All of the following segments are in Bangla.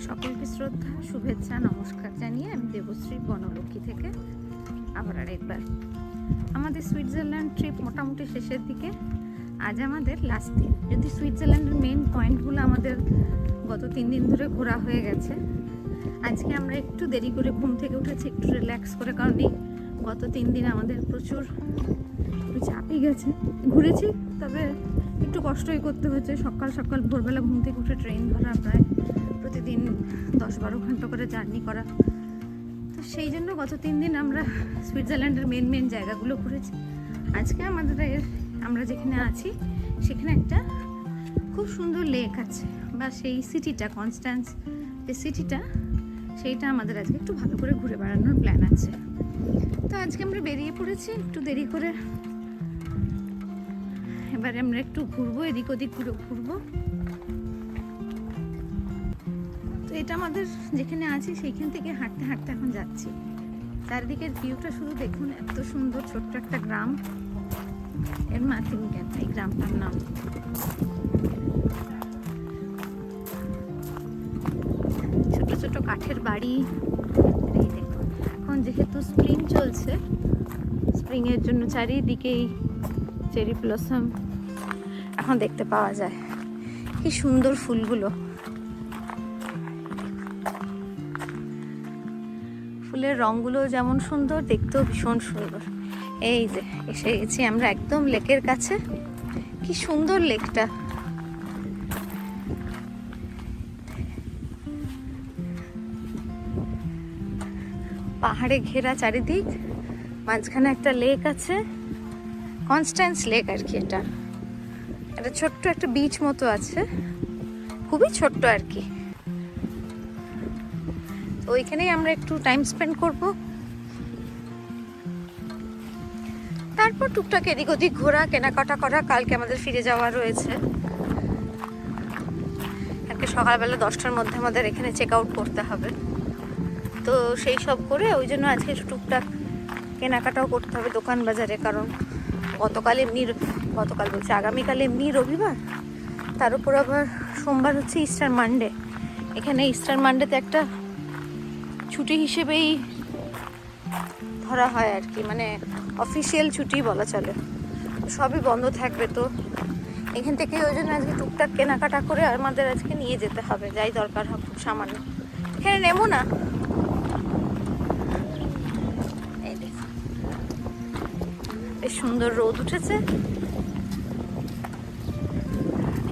সকলকে শ্রদ্ধা, শুভেচ্ছা, নমস্কার জানিয়ে আমি দেবশ্রী বনলক্ষ্মী থেকে আবার আরেকবার আমাদের সুইজারল্যান্ড ট্রিপ মোটামুটি শেষের দিকে। আজ আমাদের লাস্ট দিন। যদি সুইজারল্যান্ডের মেন পয়েন্টগুলো আমাদের গত 3 দিন ধরে ঘোরা হয়ে গেছে, আজকে আমরা একটু দেরি করে ঘুম থেকে উঠেছি, একটু রিল্যাক্স করে, কারণ এই গত 3 দিন আমাদের প্রচুর চাপই গেছে। ঘুরেছি, তবে একটু কষ্টই করতে হয়েছে। সকাল সকাল ভোরবেলা ঘুম থেকে উঠে ট্রেন ধরা, প্রায় প্রতিদিন 10-12 ঘন্টা করে জার্নি করা। তো সেই জন্য গত 3 দিন আমরা সুইজারল্যান্ডের মেন জায়গাগুলো ঘুরেছি। আজকে আমরা যেখানে আছি সেখানে একটা খুব সুন্দর লেক আছে, বা সেই সিটিটা, কনস্ট্যান্স যে সিটিটা, সেইটা আমাদের আজকে একটু ভালো করে ঘুরে বেড়ানোর প্ল্যান আছে। তো আজকে আমরা বেরিয়ে পড়েছি একটু দেরি করে। এবারে আমরা একটু ঘুরবো, এদিক ওদিক ঘুরবো। তো এটা আমাদের যেখানে আছি সেইখান থেকে হাঁটতে হাঁটতে এখন যাচ্ছি। চারিদিকের ভিউটা শুধু দেখুন, এত সুন্দর। ছোট্ট একটা গ্রাম, এর মাথিনকেন এই গ্রামটার নাম। ছোট ছোট কাঠের বাড়ি। এই দেখুন, এখন যেহেতু স্প্রিং চলছে, স্প্রিংয়ের জন্য চারিদিকেই চেরি ব্লসম এখন দেখতে পাওয়া যায়। কি সুন্দর ফুলগুলো, ফুলের রঙগুলো যেমন সুন্দর, দেখতেও ভীষণ সুন্দর। এই যে এসে গেছি আমরা একদম লেকের কাছে। কি সুন্দর লেকটা, পাহাড়ে ঘেরা চারিদিক, মাঝখানে একটা লেক আছে, কনস্ট্যান্স লেক আর কি। এটা একটা ছোট্ট একটা বিচ মতো আছে, খুবই ছোট্ট আর কি। তো ওইখানেই আমরা একটু টাইম স্পেন্ড করব। তারপর টুকটাক এদিক ওদিক ঘোরা, কেনাকাটা করা। কালকে আমাদের ফিরে যাওয়া রয়েছে। কালকে সকালবেলা 10টার মধ্যে আমাদের এখানে চেক আউট করতে হবে। তো সেই সব করে ওই জন্য আজকে একটু টুকটাক কেনাকাটাও করতে হবে দোকান বাজারে। কারণ গতকাল বলছে আগামীকাল এমনি রবিবার, তার উপর আবার সোমবার হচ্ছে ইস্টার মানডে। এখানে ইস্টার মানডেতে একটা ছুটি হিসেবেই ধরা হয় আর কি, মানে অফিসিয়াল ছুটি বলা চলে। সবই বন্ধ থাকবে। তো এখান থেকে ওই জন্য আজকে টুকটাক কেনাকাটা করে আমাদের আজকে নিয়ে যেতে হবে, যাই দরকার হোক, খুব সামান্য। এখানে নেবো না। এই দেখো, বেশ সুন্দর রোদ উঠেছে।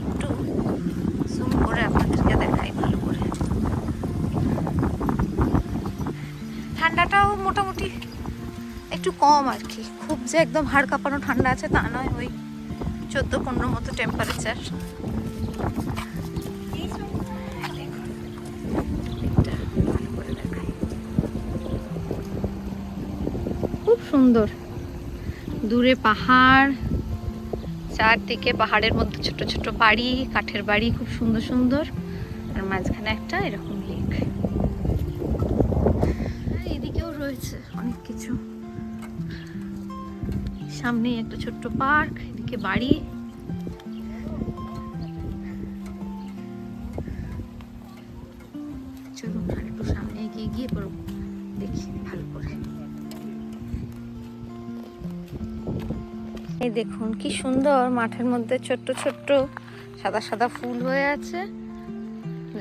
একটু জুম করে আপনাদেরকে দেখাই ভালো করে। ঠান্ডাটাও মোটামুটি একটু কম আর কি, খুব যে একদম হাড় কাঁপানো ঠান্ডা আছে তা নয়। ওই 14-15 মতো টেম্পারেচার। খুব সুন্দর, দূরে পাহাড়, চারদিকে পাহাড়ের মধ্যে ছোট ছোট বাড়ি, কাঠের বাড়ি, খুব সুন্দর সুন্দর। আর মাঝখানে একটা এরকম লেক। এদিকেও রয়েছে অনেক কিছু, সামনেই একটা ছোট্ট পার্ক, এদিকে বাড়ি। চলুন আর একটু সামনে এগিয়ে গিয়ে দেখি ভালো করে। এই দেখুন কি সুন্দর, মাঠের মধ্যে ছোট্ট ছোট্ট সাদা সাদা ফুল হয়ে আছে।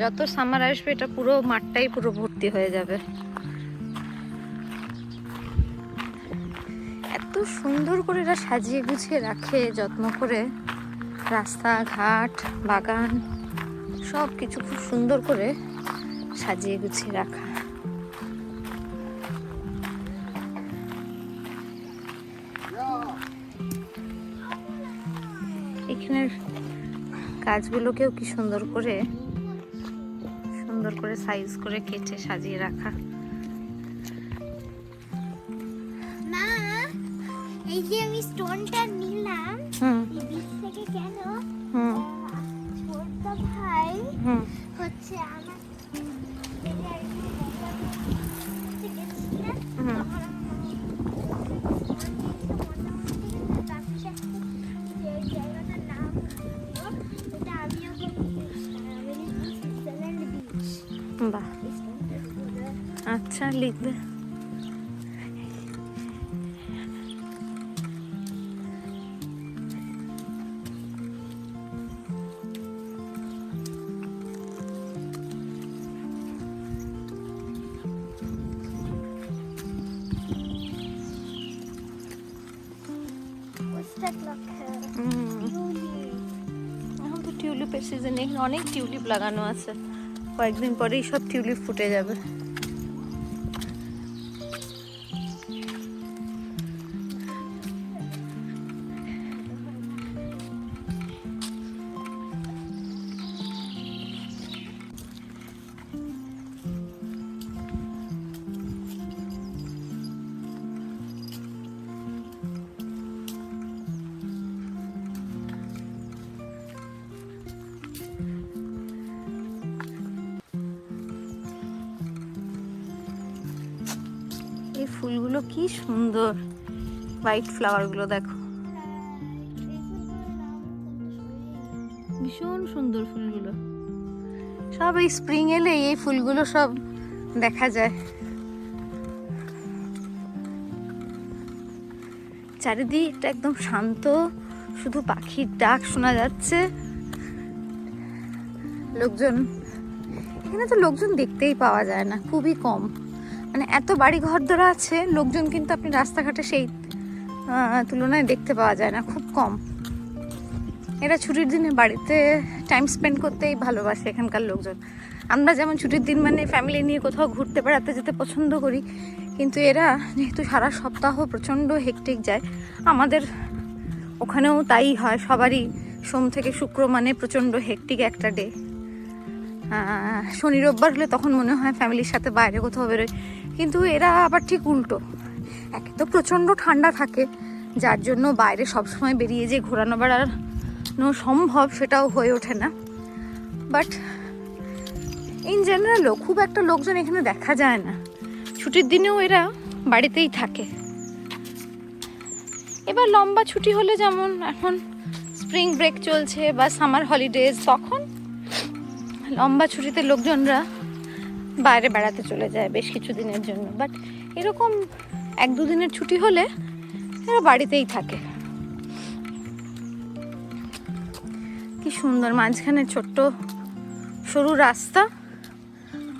যত সামার আসবে এটা পুরো মাঠটাই পুরো ভর্তি হয়ে যাবে। এত সুন্দর করে এরা সাজিয়ে গুছিয়ে রাখে, যত্ন করে। রাস্তাঘাট, বাগান, সব কিছু খুব সুন্দর করে সাজিয়ে গুছিয়ে রাখা। এখানের গাছগুলোকেও কি সুন্দর করে সাইজ করে কেটে সাজিয়ে রাখা। মা, এই যে আমি স্টোনটা নিলাম, এই বীজ থেকে কেন ছোট ভাই হচ্ছে আমার জায়গাটার নাম, এটা আমিও বাহ, আচ্ছা লিখবে। এখন তো টিউলিপের সিজন, এখানে অনেক টিউলিপ লাগানো আছে, কয়েকদিন পরেই সব টিউলিপ ফুটে যাবে। এই ফুলগুলো কি সুন্দর, হোয়াইট ফ্লাওয়ার গুলো দেখো, ভীষণ সুন্দর ফুলগুলো। সব এই স্প্রিং এলে এই ফুলগুলো সব দেখা যায়। চারিদিকটা একদম শান্ত, শুধু পাখির ডাক শোনা যাচ্ছে। লোকজন, এখানে তো লোকজন দেখতেই পাওয়া যায় না, খুবই কম। মানে এত বাড়ি ঘর ধরা আছে, লোকজন কিন্তু আপনি রাস্তাঘাটে সেই তুলনায় দেখতে পাওয়া যায় না, খুব কম। এরা ছুটির দিনে বাড়িতে টাইম স্পেন্ড করতেই ভালোবাসে এখানকার লোকজন। আমরা যেমন ছুটির দিন মানে ফ্যামিলি নিয়ে কোথাও ঘুরতে বেড়াতে যেতে পছন্দ করি, কিন্তু এরা যেহেতু সারা সপ্তাহ প্রচণ্ড হেক্টিক যায়, আমাদের ওখানেও তাই হয়। সবারই সোম থেকে শুক্র মানে প্রচণ্ড হেক্টিক একটা ডে। শনি রোববার হলে তখন মনে হয় ফ্যামিলির সাথে বাইরে কোথাও বেরোয়, কিন্তু এরা আবার ঠিক উল্টো। একে তো প্রচণ্ড ঠান্ডা থাকে, যার জন্য বাইরে সবসময় বেরিয়ে যে ঘোরানো বেড়ানো সম্ভব সেটাও হয়ে ওঠে না। বাট ইন জেনারেলও খুব একটা লোকজন এখানে দেখা যায় না। ছুটির দিনেও এরা বাড়িতেই থাকে। এবার লম্বা ছুটি হলে, যেমন এখন স্প্রিং ব্রেক চলছে বা সামার হলিডেজ, তখন লম্বা ছুটিতে লোকজনরা বাইরে বেড়াতে চলে যায় বেশ কিছু দিনের জন্য। বাট এরকম 1-2 দিনের ছুটি হলে এরা বাড়িতেই থাকে। কি সুন্দর, মাঝখানে ছোট্ট সরু রাস্তা,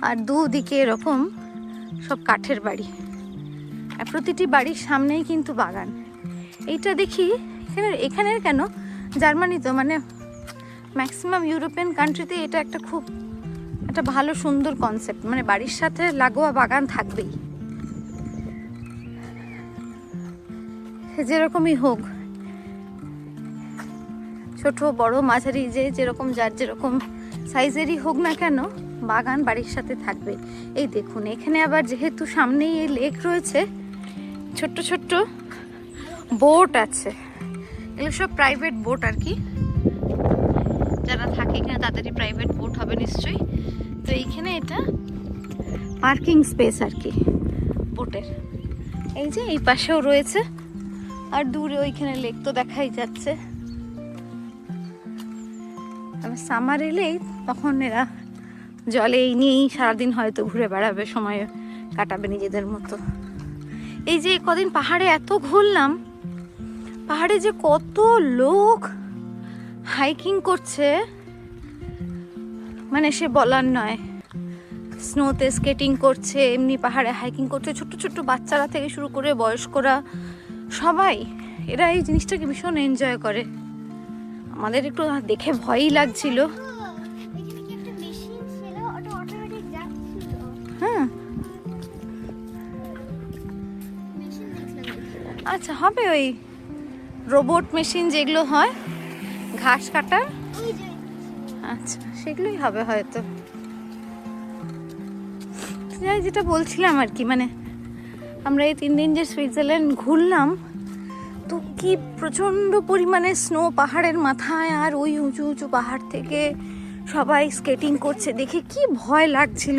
আর দুদিকে এরকম সব কাঠের বাড়ি, আর প্রতিটি বাড়ির সামনেই কিন্তু বাগান। এইটা দেখি এখানের কেন, জার্মানি তো মানে ম্যাক্সিমাম ইউরোপিয়ান কান্ট্রিতে এটা একটা খুব একটা ভালো সুন্দর কনসেপ্ট, মানে বাড়ির সাথে লাগোয়া বাগান থাকবেই। যেরকমই হোক, ছোট বড় মাঝারি যেরকম যার যেরকম সাইজেরই হোক না কেন, বাগান বাড়ির সাথে থাকবে। এই দেখুন, এখানে আবার যেহেতু সামনেই এই লেক রয়েছে, ছোট্ট ছোট্ট বোট আছে। এগুলো সব প্রাইভেট বোট আর কি, যারা থাকে এখানে তাদেরই প্রাইভেট বোট হবে নিশ্চয়ই। তো এইখানে এটা পার্কিং স্পেস আর কি বোটের। এই যে এই পাশেও রয়েছে, আর দূরে ওইখানে লেক তো দেখাই যাচ্ছে। সামার এলেই তখন এরা জলে এই নিয়েই সারাদিন হয়তো ঘুরে বেড়াবে, সময় কাটাবে নিজেদের মতো। এই যে কদিন পাহাড়ে এত ঘুরলাম, পাহাড়ে যে কত লোক হাইকিং করছে মানে সে বলার নয়। স্নোতে স্কেটিং করছে, এমনি পাহাড়ে হাইকিং করছে, ছোট্ট ছোট্ট বাচ্চারা থেকে শুরু করে বয়স্করা সবাই, এরা এই জিনিসটাকে ভীষণ এনজয় করে। আমাদের একটু দেখে ভয়ই লাগছিল। হ্যাঁ, আচ্ছা হবে ওই রোবট মেশিন যেগুলো হয় ঘাস কাটার, আচ্ছা সেগুলোই হবে হয়তো। যেটা বলছিলাম আর কি, মানে আমরা এই 3 দিন যে সুইজারল্যান্ড ঘুরলাম, তো কি প্রচণ্ড পরিমাণে স্নো পাহাড়ের মাথায়, আর ওই উঁচু উঁচু পাহাড় থেকে সবাই স্কেটিং করছে, দেখে কি ভয় লাগছিল।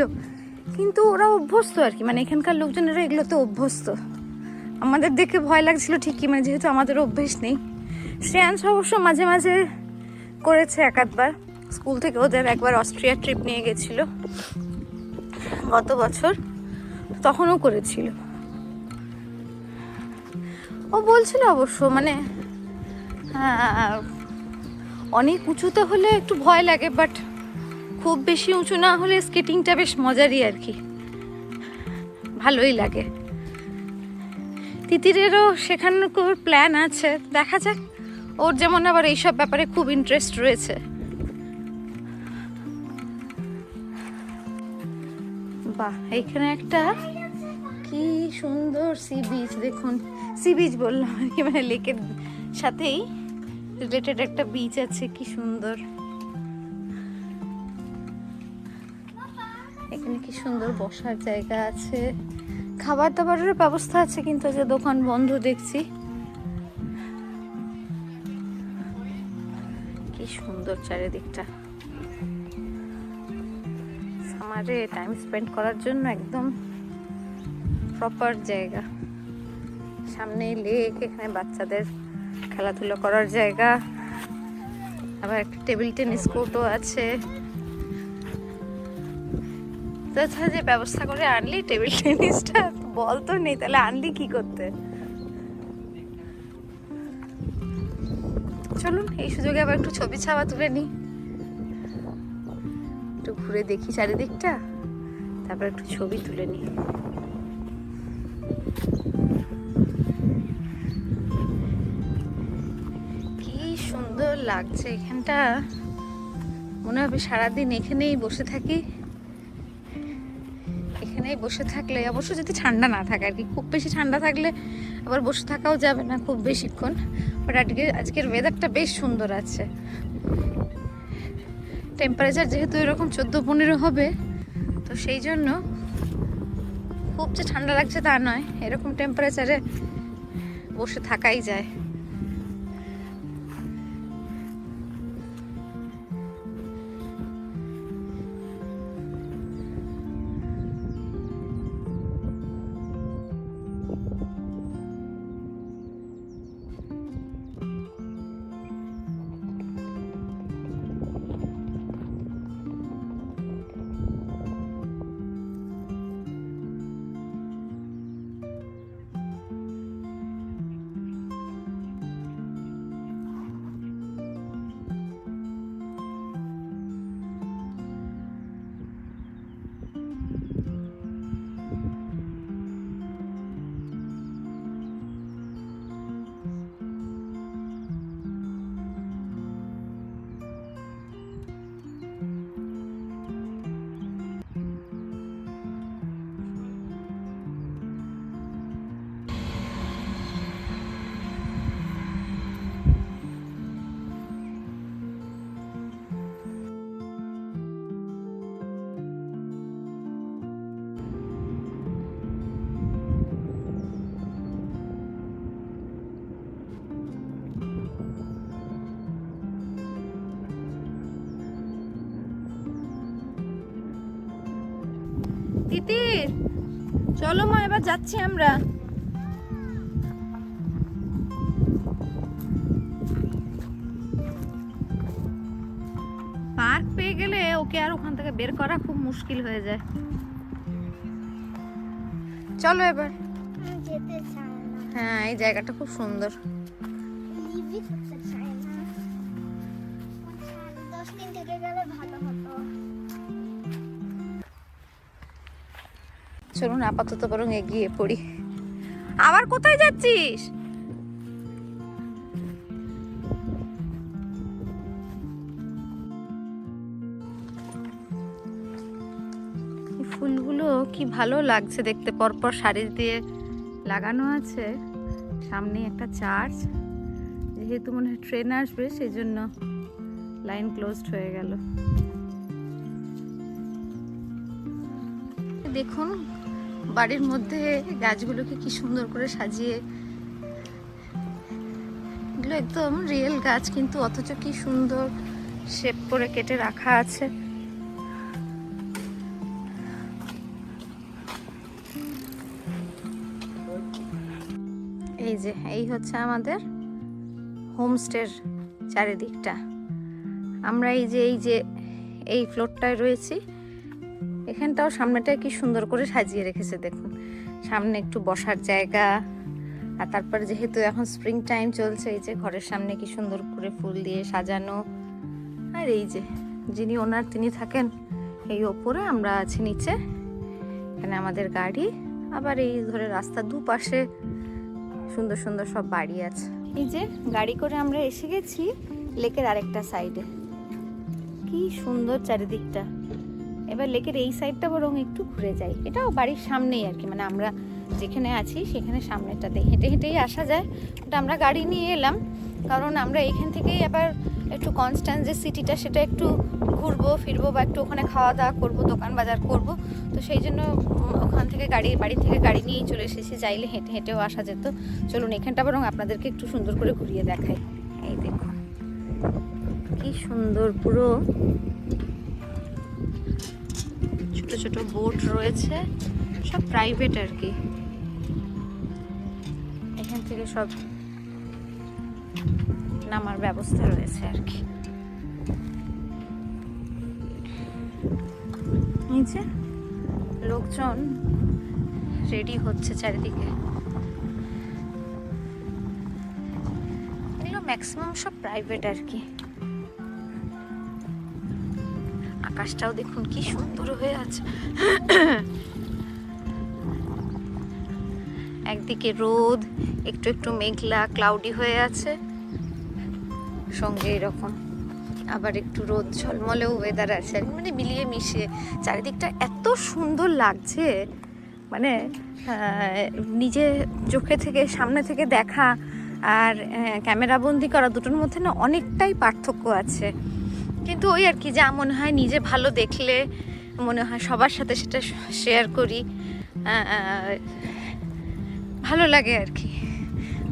কিন্তু ওরা অভ্যস্ত আর কি, মানে এখানকার লোকজনেরা এগুলোতে অভ্যস্ত। আমাদের দেখে ভয় লাগছিল ঠিকই, মানে যেহেতু আমাদের অভ্যেস নেই। শ্রেয়াংশ অবশ্য মাঝে মাঝে করেছে 1-8 বার, স্কুল থেকে ওদের একবার অস্ট্রিয়া ট্রিপ নিয়ে গেছিল। গত বছর, তখনও করেছিল। ও বলছিল অবশ্য মানে অনেক উঁচুতে হলে একটু ভয় লাগে, বাট খুব বেশি উঁচু না হলে স্কেটিংটা বেশ মজারই আর কি, ভালোই লাগে। তিতিরেরও শেখানোর প্ল্যান আছে, দেখা যাক। ওর যেমন আবার এইসব ব্যাপারে খুব ইন্টারেস্ট রয়েছে। বাহ, এইখানে একটা কি সুন্দর সি বিচ, দেখুন। সি বিচ বললাম আর কি, মানে লেকের সাথেই রিলেটেড একটা বিচ আছে, কি সুন্দর। এখানে কি সুন্দর বসার জায়গা আছে, খাবার দাবারের ব্যবস্থা আছে, কিন্তু যে দোকান বন্ধ দেখছি। কি সুন্দর চারিদিকটা, সামারে টাইম স্পেন্ড করার জন্য একদম প্রপার জায়গা। সামনে লেক, এখানে বাচ্চাদের খেলাধুলা করার জায়গা, আবার একটা টেবিল টেনিস কোর্টও আছে। তাছাড়া যে ব্যবস্থা করে আনলি টেবিল টেনিসটা, বল তো নেই, তাহলে আনলি কি করতে? চলুন এই সুযোগে আবার একটু ছবি ছাওয়া তুলে নিই, একটু ঘুরে দেখি চারিদিকটা, তারপর একটু ছবি তুলে নিই। কি সুন্দর লাগছে এখানটা, মনে হবে সারাদিন এখানেই বসে থাকি। এখানেই বসে থাকলে, অবশ্য যদি ঠান্ডা না থাকে আর কি, খুব বেশি ঠান্ডা থাকলে আবার বসে থাকাও যাবে না খুব বেশিক্ষণ। বাট আজকের ওয়েদারটা বেশ সুন্দর আছে। টেম্পারেচার যেহেতু এরকম 14-15 হবে, তো সেই জন্য খুব যে ঠান্ডা লাগছে তা নয়, এরকম টেম্পারেচারে বসে থাকাই যায়। তিতির, চলো মা, এবার যাচ্ছি আমরা। পার্ক পেয়ে গেলে ওকে আর ওখান থেকে বের করা খুব মুশকিল হয়ে যায়। চলো এবার। যেতে চাই না। হ্যাঁ, এই জায়গাটা খুব সুন্দর। লিভই করতে চাই না। 10 দিন থেকে গেলে ভালো হতো। চলুন আপাতত বরং এগিয়ে পড়ি। আবার কোথায় যাচ্ছিস? এই ফুলগুলো কি ভালো লাগছে দেখতে, পরপর সারি দিয়ে লাগানো আছে। সামনে একটা চার্চ, যেহেতু মনে হয় ট্রেন আসবে সেই জন্য লাইন ক্লোজড হয়ে গেল। দেখুন বাড়ির মধ্যে গাছগুলোকে কি সুন্দর করে সাজিয়ে, এগুলো একদম রিয়েল গাছ, কিন্তু অথচ কি সুন্দর শেপ করে কেটে রাখা আছে। এই যে এই হচ্ছে আমাদের হোমস্টের চারিদিকটা। আমরা এই যে এই ফ্লোরটায় রয়েছি, এখানটাও সামনেটা কি সুন্দর করে সাজিয়ে রেখেছে দেখুন, সামনে একটু বসার জায়গা। আর তারপরে যেহেতু এখন স্প্রিং টাইম চলছে, এই যে ঘরের সামনে কি সুন্দর করে ফুল দিয়ে সাজানো। আর এই যে যিনি ওনার তিনি থাকেন এই ওপরে, আমরা আছি নিচে। এখানে আমাদের গাড়ি, আবার এই ধরে রাস্তার দুপাশে সুন্দর সুন্দর সব বাড়ি আছে। এই যে গাড়ি করে আমরা এসে গেছি লেকের আরেকটা সাইডে, কি সুন্দর চারিদিকটা। এবার লেকের এই সাইডটা বরং একটু ঘুরে যাই, এটাও বাড়ির সামনেই আর কি, মানে আমরা যেখানে আছি সেখানে সামনেটাতে হেঁটে হেঁটেই আসা যায়। ওটা আমরা গাড়ি নিয়ে এলাম কারণ আমরা এইখান থেকেই আবার একটু কনস্ট্যান্স যে সিটিটা সেটা একটু ঘুরবো ফিরবো বা একটু ওখানে খাওয়া দাওয়া করবো, দোকান বাজার করব। তো সেই জন্য ওখান থেকে বাড়ি থেকে গাড়ি নিয়েই চলে এসেছি, চাইলে হেঁটে হেঁটেও আসা যেত। চলুন এখানটা বরং আপনাদেরকে একটু সুন্দর করে ঘুরিয়ে দেখাই। এই দেখুন কি সুন্দর, পুরো ছোট ছোট বোট রয়েছে, সব প্রাইভেট আর কি। এখান থেকে সব নামার ব্যবস্থা রয়েছে আর কি। এই যে লোকজন রেডি হচ্ছে চারিদিকে, এগুলো ম্যাক্সিমাম সব প্রাইভেট আর কি। আকাশটাও দেখুন কি সুন্দর হয়ে আছে, একদিকে রোদ, একটু একটু মেঘলা ক্লাউডি হয়ে আছে, সঙ্গে এরকম আবার একটু রোদ ঝলমলেও ওয়েদার আছে, মানে মিলিয়ে মিশিয়ে চারিদিকটা এত সুন্দর লাগছে। মানে নিজে চোখে থেকে সামনে থেকে দেখা আর ক্যামেরা বন্দি করা দুটোর মধ্যে না অনেকটাই পার্থক্য আছে। কিন্তু ওই আর কি, যা মনে হয় নিজে ভালো দেখলে মনে হয় সবার সাথে সেটা শেয়ার করি, ভালো লাগে আর কি।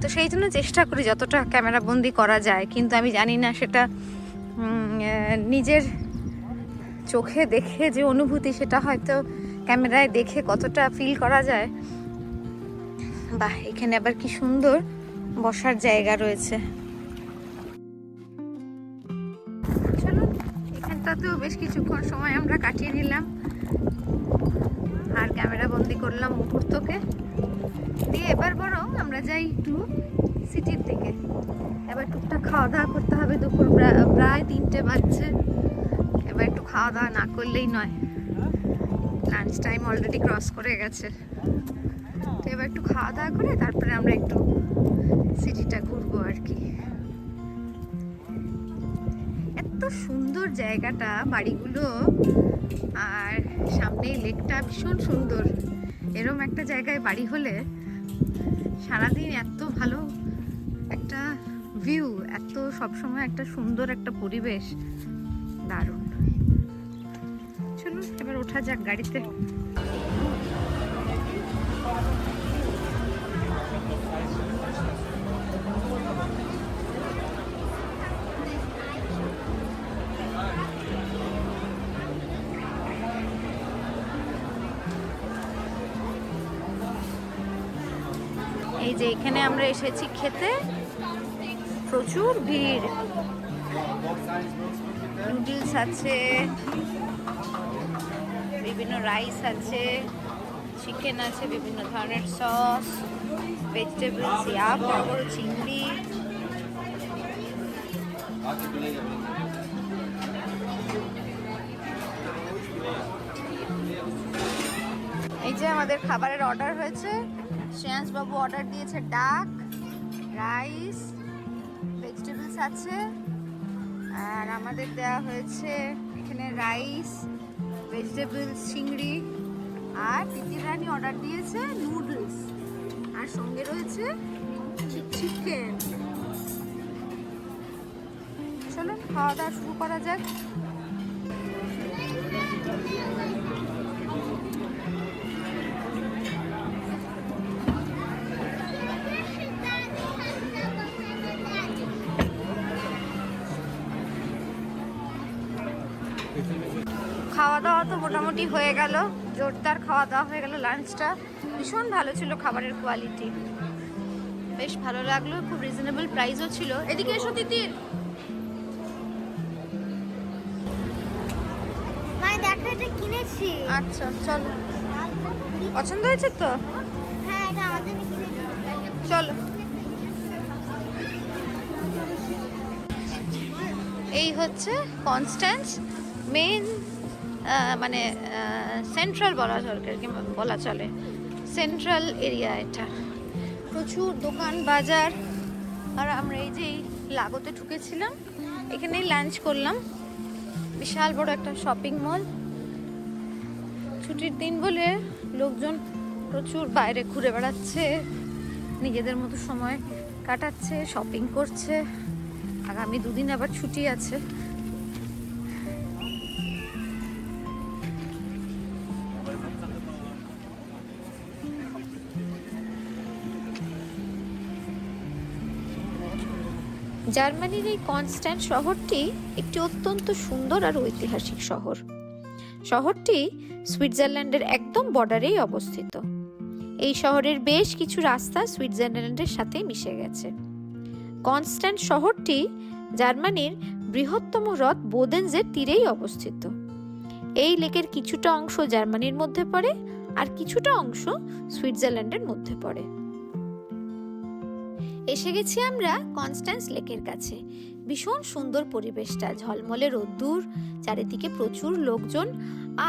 তো সেই জন্য চেষ্টা করি যতটা ক্যামেরা বন্দি করা যায়, কিন্তু আমি জানি না সেটা নিজের চোখে দেখে যে অনুভূতি সেটা হয়তো ক্যামেরায় দেখে কতটা ফিল করা যায়। বাহ, এখানে আবার কি সুন্দর বসার জায়গা রয়েছে। চলো এখানটাতেও বেশ কিছুক্ষণ সময় আমরা কাটিয়ে নিলাম আর ক্যামেরা বন্দি করলাম মুহূর্তকে দিয়ে। এবার বরং আমরা যাই একটু সিটির দিকে। এবার টুকটাক খাওয়া দাওয়া করতে হবে, দুপুর প্রায় 3টে বাজছে। এবার একটু খাওয়া দাওয়া না করলেই নয়, লাঞ্চ টাইম অলরেডি ক্রস করে গেছে। তো এবার একটু খাওয়া দাওয়া করে তারপরে আমরা একটু সিটিটা ঘুরবো আর কি। এত সুন্দর জায়গাটা, বাড়িগুলো, আর সামনেই লেকটা ভীষণ সুন্দর। এরম একটা জায়গায় বাড়ি হলে সারাদিন এত ভালো একটা ভিউ, এত সবসময় একটা সুন্দর একটা পরিবেশ, দারুণ। চলুন এবার ওঠা যাক গাড়িতে। এই যে এখানে আমরা এসেছি খেতে, প্রচুর ভিড়। নুডলস আছে, বিভিন্ন রাইস আছে, চিকেন আছে, বিভিন্ন ধরনের সস, ভেজিটেবলস, বড় বড় চিংড়ি। এই যে আমাদের খাবারের অর্ডার হয়েছে, শ্রেয়াংশ বাবু অর্ডার দিয়েছে ডাক, রাইস, ভেজিটেবলস আছে। আর আমাদের দেওয়া হয়েছে এখানে রাইস, ভেজিটেবলস, চিংড়ি। আর তিতির রানী অর্ডার দিয়েছে নুডলস, আর সঙ্গে রয়েছে চিকেন। চলুন খাওয়া দাওয়া শুরু করা যাক। খাওয়া দাওয়া তো মোটামুটি হয়ে গেল, জোরদার খাওয়া দাওয়া হয়ে গেল। লাঞ্চটা ভীষণ ভালো ছিল, খাবারের কোয়ালিটি বেশ ভালো লাগলো, খুব রিজনেবল প্রাইসও ছিল। এদিকে এসো তিতির। মা দেখো এটা কিনে হয়েছে। আচ্ছা চলো, পছন্দ হয়েছে তো? হ্যাঁ, এটা আমাদের কিনে চলো। এই হচ্ছে কনস্ট্যান্স মেন, মানে সেন্ট্রাল বলা চলে, সেন্ট্রাল এরিয়া। এটা প্রচুর দোকান বাজার। আর আমরা এই যে লাগোতে ঢুকেছিলাম, এখানেই লাঞ্চ করলাম। বিশাল বড় একটা শপিং মল। ছুটির দিন বলে লোকজন প্রচুর বাইরে ঘুরে বেড়াচ্ছে, নিজেদের মতো সময় কাটাচ্ছে, শপিং করছে। আগামী দুদিন আবার ছুটি আছে। জার্মানির এই কনস্ট্যান্ট শহরটি একটি অত্যন্ত সুন্দর আর ঐতিহাসিক শহর। শহরটি সুইজারল্যান্ডের একদম বর্ডারেই অবস্থিত। এই শহরের বেশ কিছু রাস্তা সুইজারল্যান্ডের সাথে মিশে গেছে। কনস্ট্যান্ট শহরটি জার্মানির বৃহত্তম হ্রদ বোদেনজের তীরেই অবস্থিত। এই লেকের কিছুটা অংশ জার্মানির মধ্যে পড়ে, আর কিছুটা অংশ সুইজারল্যান্ডের মধ্যে পড়ে। এসে গেছি আমরা কনস্ট্যান্স লেকের কাছে। ভীষণ সুন্দর পরিবেশটা, ঝলমলে রোদ্দুর, চারিদিকে প্রচুর লোকজন।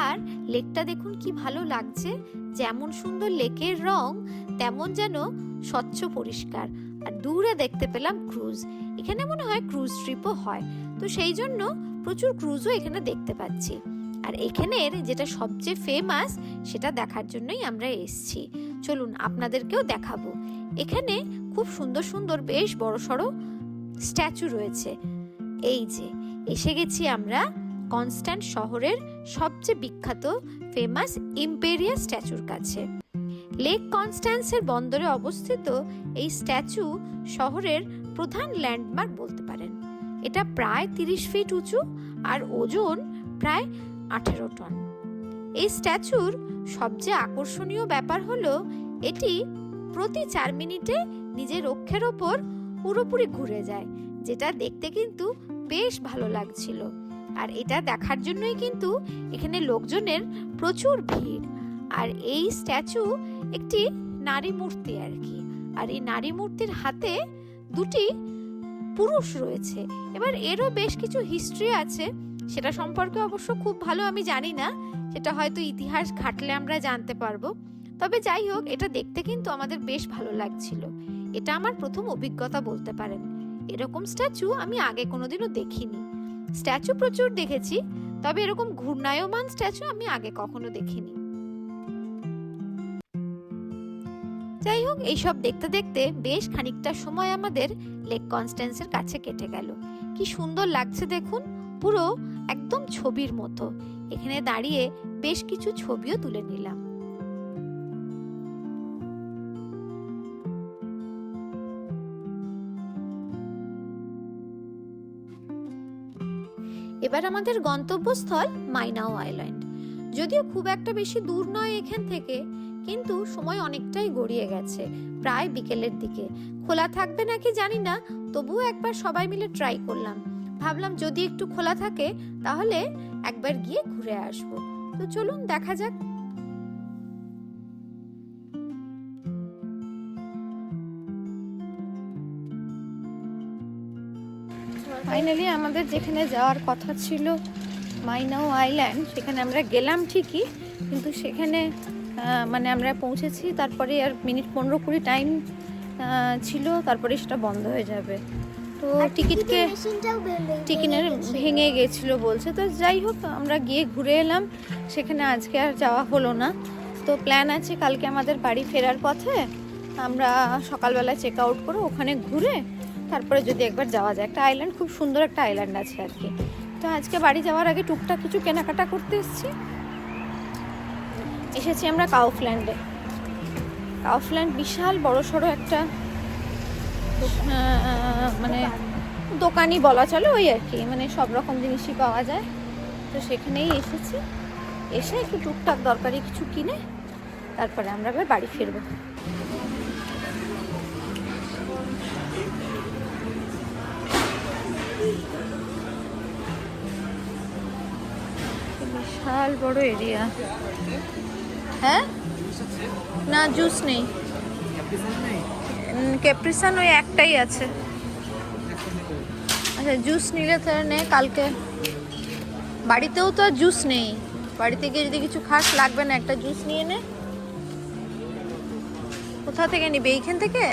আর লেকটা দেখুন কি ভালো লাগছে। যেমন সুন্দর লেকের রং, তেমন যেন স্বচ্ছ পরিষ্কার। আর দূরে দেখতে পেলাম ক্রুজ। এখানে মনে হয় ক্রুজ ট্রিপও হয়, তো সেই জন্য প্রচুর ক্রুজও এখানে দেখতে পাচ্ছি। আর এখানের যেটা সবচেয়ে ফেমাস, সেটা দেখার জন্যই আমরা এসেছি। চলুন আপনাদেরকেও দেখাবো। এখানে খুব সুন্দর সুন্দর বেশ বড়সড় স্ট্যাচু রয়েছে। এই যে এসে গেছি আমরা কনস্ট্যান্ট শহরের সবচেয়ে বিখ্যাত ফেমাস ইম্পেরিয়া স্ট্যাচুর কাছে। লেক কনস্ট্যান্সের বন্দরে অবস্থিত এই স্ট্যাচু শহরের প্রধান ল্যান্ডমার্ক বলতে পারেন। এটা প্রায় 30 ফিট উঁচু আর ওজন প্রায় 18 টন। এই স্ট্যাচুর সবচেয়ে আকর্ষণীয় ব্যাপার হলো এটি প্রতি 4 মিনিটে নিজের অক্ষের ওপর পুরোপুরি ঘুরে যায়, যেটা দেখতে কিন্তু বেশ ভালো লাগছিল। আর এটা দেখার জন্যই কিন্তু এখানে লোকজনের প্রচুর ভিড়। আর এই স্ট্যাচু একটি নারী মূর্তি আর কি। আর এই নারী মূর্তির হাতে দুটি পুরুষ রয়েছে। এবার এরও বেশ কিছু হিস্ট্রি আছে, সেটা সম্পর্কে অবশ্য খুব ভালো আমি জানি না, সেটা হয়তো ইতিহাস ঘাটলে আমরা জানতে পারবো। তবে যাই হোক, এটা দেখতে কিন্তু আমাদের বেশ ভালো লাগছিল। এটা আমার প্রথম অভিজ্ঞতা বলতে পারেন। এরকম স্ট্যাচু আমি আগে কোনোদিনও দেখিনি। স্ট্যাচু প্রচুর দেখেছি, তবে এরকম ঘূর্ণায়মান স্ট্যাচু আমি আগে কখনো দেখিনি। যাই হোক, এইসব দেখতে দেখতে বেশ খানিকটা সময় আমাদের লেক কনস্ট্যান্সের কাছে কেটে গেল। কি সুন্দর লাগছে দেখুন, পুরো একদম ছবির মতো। এখানে দাঁড়িয়ে বেশ কিছু ছবিও তুলে নিলাম। এবার আমাদের গন্তব্যস্থল মাইনাও আইল্যান্ড। যদিও খুব একটা বেশি দূর নয় এখান থেকে, কিন্তু সময় অনেকটাই গড়িয়ে গেছে, প্রায় বিকেলের দিকে। খোলা থাকবে নাকি জানি না, তবুও একবার সবাই মিলে ট্রাই করলাম। ভাবলাম যদি একটু খোলা থাকে তাহলে একবার গিয়ে ঘুরে আসবো। তো চলুন দেখা যাক। ফাইনালি আমাদের যেখানে যাওয়ার কথা ছিল মাইনাও আইল্যান্ড, সেখানে আমরা গেলাম ঠিকই, কিন্তু সেখানে মানে আমরা পৌঁছেছি, তারপরে আর মিনিট 15-20 টাইম ছিল, তারপরে সেটা বন্ধ হয়ে যাবে। তো টিকিট ভেঙে গেছিলো বলছে। তো যাই হোক, আমরা গিয়ে ঘুরে এলাম। সেখানে আজকে আর যাওয়া হলো না। তো প্ল্যান আছে কালকে আমাদের বাড়ি ফেরার পথে আমরা সকালবেলা চেক আউট করে ওখানে ঘুরে তারপরে যদি একবার যাওয়া যায়। একটা আইল্যান্ড, খুব সুন্দর একটা আইল্যান্ড আছে আর কি। তো আজকে বাড়ি যাওয়ার আগে টুকটাক কিছু কেনাকাটা করতে এসেছি আমরা কাউফল্যান্ডে। কাউফল্যান্ড বিশাল বড়সড় একটা মানে দোকানই বলা চলে, ওই আর কি, মানে সব রকম জিনিসই পাওয়া যায়। তো সেখানেই এসেছি, এসে একটু টুকটাক দরকারি কিছু কিনে তারপরে আমরা আবার বাড়ি ফিরবো। বিশাল বড় এরিয়া। হ্যাঁ, না জুস নেই, ক্যাপ্রিসান ওই একটাই আছে। আচ্ছা জুস নিলে তাহলে নে, কালকে বাড়িতেও তো আর জুস নেই, বাড়িতে গিয়ে যদি কিছু খাস লাগবে না, একটা জুস নিয়ে নে। কোথা থেকে নিবি, এইখান থেকে?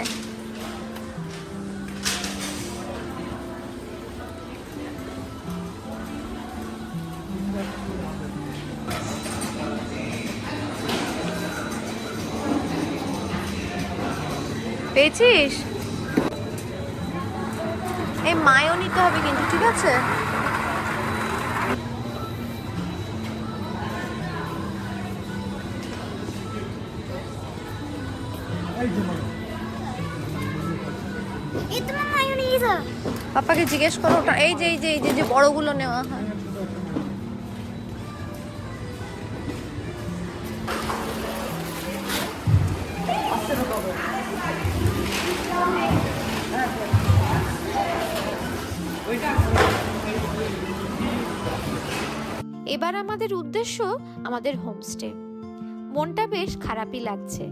পেয়েছিস? এই মায়ও নিতে হবে কিন্তু, ঠিক আছে? এই তোমার মায়োনিজ। পাপাকে জিজ্ঞেস করো ওটা, এই যে যে বড়গুলো নেওয়া হয়। এবার আমাদের উদ্দেশ্য আমাদের হোমস্টে। মনটা বেশ খারাপই লাগছে,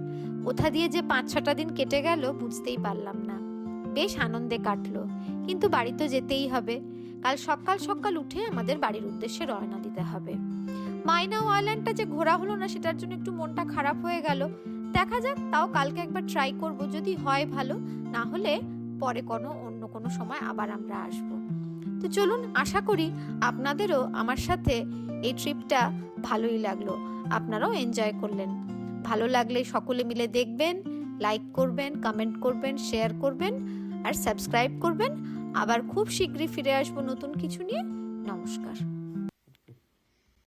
কোথা দিয়ে যে 5-6টা দিন কেটে গেল বুঝতেই পারলাম না। বেশ আনন্দে কাটলো, কিন্তু বাড়ি তো যেতেই হবে। কাল সকাল সকাল উঠে আমাদের বাড়ির উদ্দেশ্যে রওনা দিতে হবে। মাইনাও আইল্যান্ডটা যে ঘোরা হলো না, সেটার জন্য একটু মনটা খারাপ হয়ে গেল। দেখা যাক, তাও কালকে একবার ট্রাই করব, যদি হয় ভালো, না হলে পরে অন্য কোনো সময় আবার আমরা আসব। তো চলুন, আশা করি আপনাদেরও আমার সাথে এই ট্রিপটা ভালোই লাগলো, আপনারাও এনজয় করলেন। ভালো লাগলে সকলে মিলে দেখবেন, লাইক করবেন, কমেন্ট করবেন, শেয়ার করবেন আর সাবস্ক্রাইব করবেন। আবার খুব শীঘ্রই ফিরে আসবো নতুন কিছু নিয়ে। নমস্কার।